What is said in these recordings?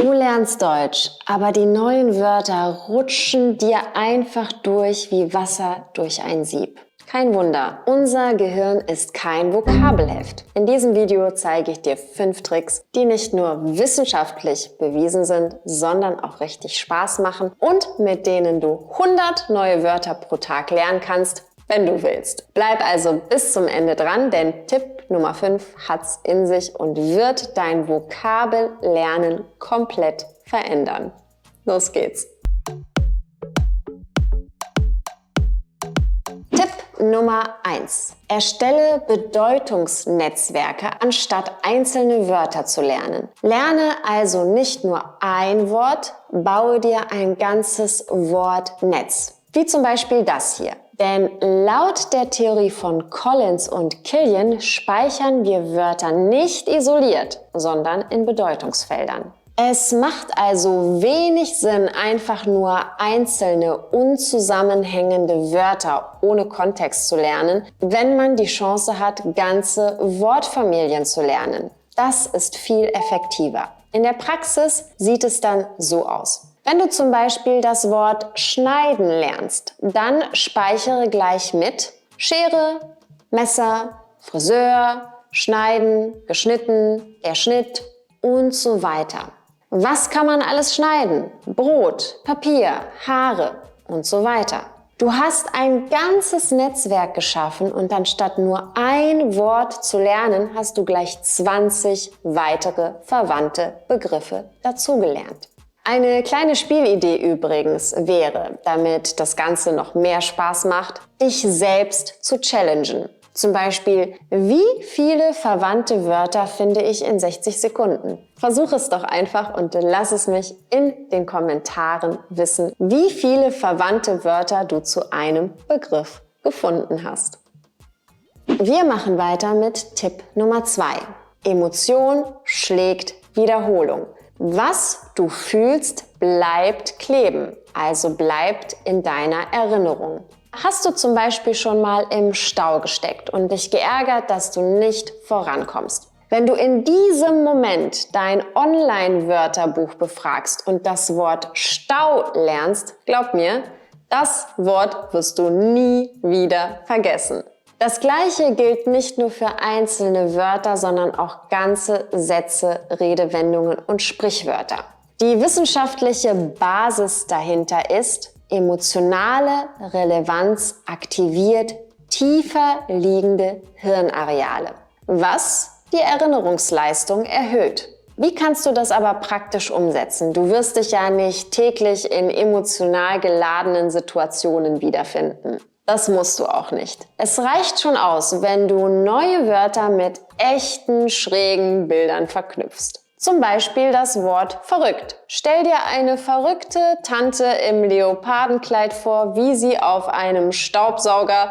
Du lernst Deutsch, aber die neuen Wörter rutschen dir einfach durch wie Wasser durch ein Sieb. Kein Wunder, unser Gehirn ist kein Vokabelheft. In diesem Video zeige ich dir 5 Tricks, die nicht nur wissenschaftlich bewiesen sind, sondern auch richtig Spaß machen und mit denen du 100 neue Wörter pro Tag lernen kannst, wenn du willst. Bleib also bis zum Ende dran, denn Tipp Nummer 5 hat's in sich und wird dein Vokabellernen komplett verändern. Los geht's! Tipp Nummer 1. Erstelle Bedeutungsnetzwerke, anstatt einzelne Wörter zu lernen. Lerne also nicht nur ein Wort, baue dir ein ganzes Wortnetz. Wie zum Beispiel das hier. Denn laut der Theorie von Collins und Killian speichern wir Wörter nicht isoliert, sondern in Bedeutungsfeldern. Es macht also wenig Sinn, einfach nur einzelne, unzusammenhängende Wörter ohne Kontext zu lernen, wenn man die Chance hat, ganze Wortfamilien zu lernen. Das ist viel effektiver. In der Praxis sieht es dann so aus. Wenn du zum Beispiel das Wort schneiden lernst, dann speichere gleich mit Schere, Messer, Friseur, schneiden, geschnitten, der Schnitt und so weiter. Was kann man alles schneiden? Brot, Papier, Haare und so weiter. Du hast ein ganzes Netzwerk geschaffen und anstatt nur ein Wort zu lernen, hast du gleich 20 weitere verwandte Begriffe dazugelernt. Eine kleine Spielidee übrigens wäre, damit das Ganze noch mehr Spaß macht, dich selbst zu challengen. Zum Beispiel, wie viele verwandte Wörter finde ich in 60 Sekunden? Versuch es doch einfach und lass es mich in den Kommentaren wissen, wie viele verwandte Wörter du zu einem Begriff gefunden hast. Wir machen weiter mit Tipp Nummer 2. Emotion schlägt Wiederholung. Was du fühlst, bleibt kleben, also bleibt in deiner Erinnerung. Hast du zum Beispiel schon mal im Stau gesteckt und dich geärgert, dass du nicht vorankommst? Wenn du in diesem Moment dein Online-Wörterbuch befragst und das Wort Stau lernst, glaub mir, das Wort wirst du nie wieder vergessen. Das Gleiche gilt nicht nur für einzelne Wörter, sondern auch ganze Sätze, Redewendungen und Sprichwörter. Die wissenschaftliche Basis dahinter ist, emotionale Relevanz aktiviert tiefer liegende Hirnareale, was die Erinnerungsleistung erhöht. Wie kannst du das aber praktisch umsetzen? Du wirst dich ja nicht täglich in emotional geladenen Situationen wiederfinden. Das musst du auch nicht. Es reicht schon aus, wenn du neue Wörter mit echten, schrägen Bildern verknüpfst. Zum Beispiel das Wort verrückt. Stell dir eine verrückte Tante im Leopardenkleid vor, wie sie auf einem Staubsauger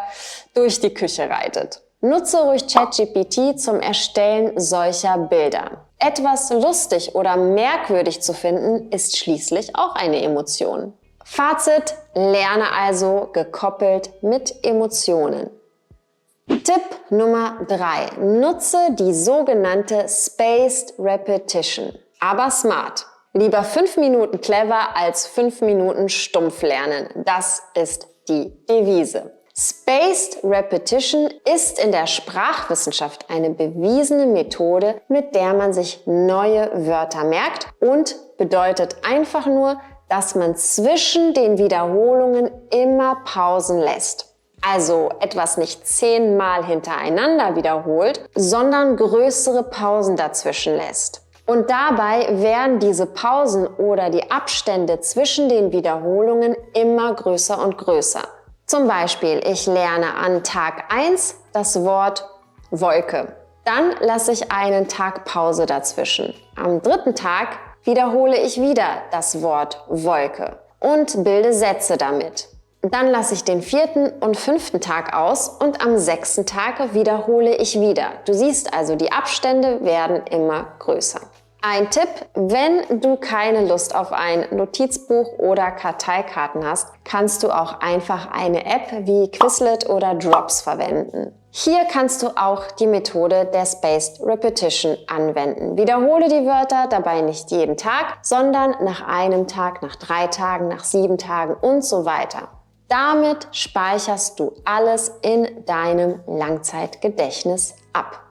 durch die Küche reitet. Nutze ruhig ChatGPT zum Erstellen solcher Bilder. Etwas lustig oder merkwürdig zu finden, ist schließlich auch eine Emotion. Fazit: Lerne also gekoppelt mit Emotionen. Tipp Nummer 3. Nutze die sogenannte Spaced Repetition. Aber smart. Lieber 5 Minuten clever als 5 Minuten stumpf lernen. Das ist die Devise. Spaced Repetition ist in der Sprachwissenschaft eine bewiesene Methode, mit der man sich neue Wörter merkt und bedeutet einfach nur, dass man zwischen den Wiederholungen immer Pausen lässt. Also etwas nicht 10-mal hintereinander wiederholt, sondern größere Pausen dazwischen lässt. Und dabei werden diese Pausen oder die Abstände zwischen den Wiederholungen immer größer und größer. Zum Beispiel, ich lerne an Tag 1 das Wort Wolke. Dann lasse ich einen Tag Pause dazwischen. Am 3. Tag wiederhole ich wieder das Wort Wolke und bilde Sätze damit. Dann lasse ich den 4. und 5. Tag aus und am 6. Tag wiederhole ich wieder. Du siehst also, die Abstände werden immer größer. Ein Tipp: Wenn du keine Lust auf ein Notizbuch oder Karteikarten hast, kannst du auch einfach eine App wie Quizlet oder Drops verwenden. Hier kannst du auch die Methode der Spaced Repetition anwenden. Wiederhole die Wörter dabei nicht jeden Tag, sondern nach einem Tag, nach 3 Tagen, nach 7 Tagen und so weiter. Damit speicherst du alles in deinem Langzeitgedächtnis ab.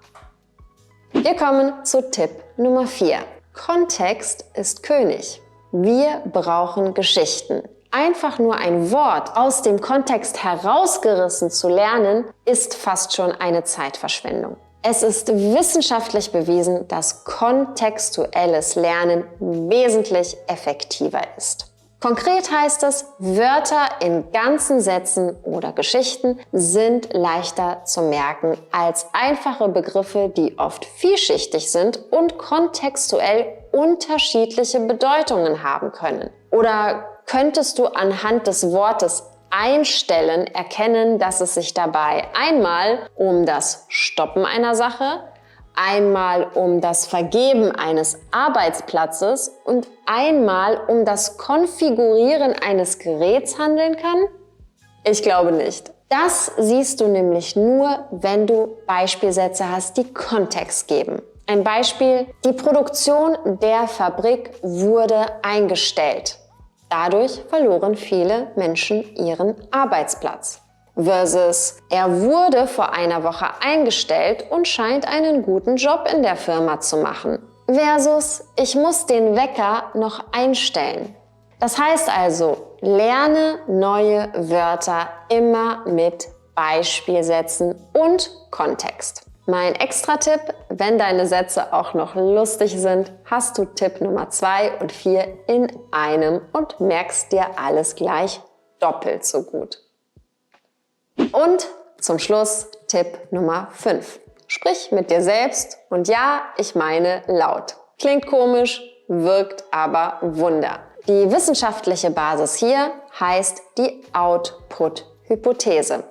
Wir kommen zu Tipp Nummer 4. Kontext ist König. Wir brauchen Geschichten. Einfach nur ein Wort aus dem Kontext herausgerissen zu lernen, ist fast schon eine Zeitverschwendung. Es ist wissenschaftlich bewiesen, dass kontextuelles Lernen wesentlich effektiver ist. Konkret heißt es, Wörter in ganzen Sätzen oder Geschichten sind leichter zu merken als einfache Begriffe, die oft vielschichtig sind und kontextuell unterschiedliche Bedeutungen haben können. Oder könntest du anhand des Wortes einstellen erkennen, dass es sich dabei einmal um das Stoppen einer Sache, einmal um das Vergeben eines Arbeitsplatzes und einmal um das Konfigurieren eines Geräts handeln kann? Ich glaube nicht. Das siehst du nämlich nur, wenn du Beispielsätze hast, die Kontext geben. Ein Beispiel: Die Produktion der Fabrik wurde eingestellt. Dadurch verloren viele Menschen ihren Arbeitsplatz. Versus, er wurde vor einer Woche eingestellt und scheint einen guten Job in der Firma zu machen. Versus, ich muss den Wecker noch einstellen. Das heißt also, lerne neue Wörter immer mit Beispielsätzen und Kontext. Mein Extra-Tipp: Wenn deine Sätze auch noch lustig sind, hast du Tipp Nummer 2 und 4 in einem und merkst dir alles gleich doppelt so gut. Und zum Schluss Tipp Nummer 5. Sprich mit dir selbst und ja, ich meine laut. Klingt komisch, wirkt aber Wunder. Die wissenschaftliche Basis hier heißt die Output-Hypothese.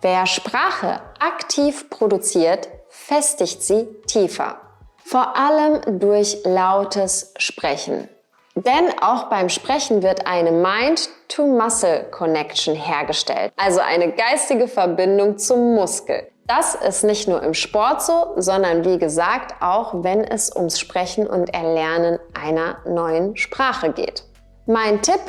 Wer Sprache aktiv produziert, festigt sie tiefer. Vor allem durch lautes Sprechen. Denn auch beim Sprechen wird eine Mind-to-Muscle-Connection hergestellt, also eine geistige Verbindung zum Muskel. Das ist nicht nur im Sport so, sondern wie gesagt auch, wenn es ums Sprechen und Erlernen einer neuen Sprache geht. Mein Tipp: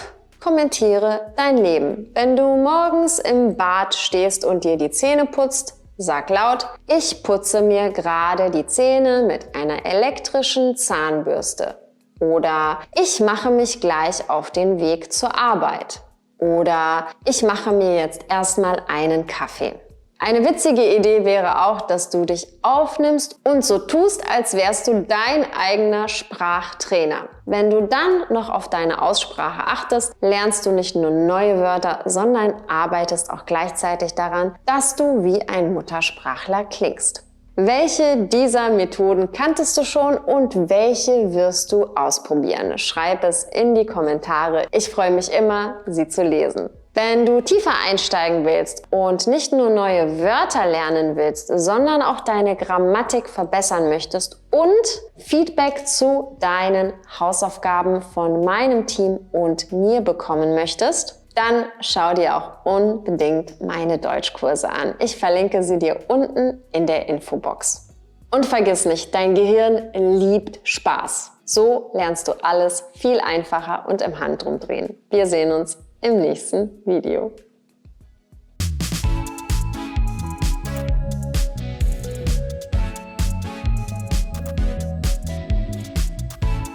Kommentiere dein Leben. Wenn du morgens im Bad stehst und dir die Zähne putzt, sag laut: Ich putze mir gerade die Zähne mit einer elektrischen Zahnbürste. Oder ich mache mich gleich auf den Weg zur Arbeit. Oder ich mache mir jetzt erstmal einen Kaffee. Eine witzige Idee wäre auch, dass du dich aufnimmst und so tust, als wärst du dein eigener Sprachtrainer. Wenn du dann noch auf deine Aussprache achtest, lernst du nicht nur neue Wörter, sondern arbeitest auch gleichzeitig daran, dass du wie ein Muttersprachler klingst. Welche dieser Methoden kanntest du schon und welche wirst du ausprobieren? Schreib es in die Kommentare. Ich freue mich immer, sie zu lesen. Wenn du tiefer einsteigen willst und nicht nur neue Wörter lernen willst, sondern auch deine Grammatik verbessern möchtest und Feedback zu deinen Hausaufgaben von meinem Team und mir bekommen möchtest, dann schau dir auch unbedingt meine Deutschkurse an. Ich verlinke sie dir unten in der Infobox. Und vergiss nicht, dein Gehirn liebt Spaß. So lernst du alles viel einfacher und im Handumdrehen. Wir sehen uns im nächsten Video.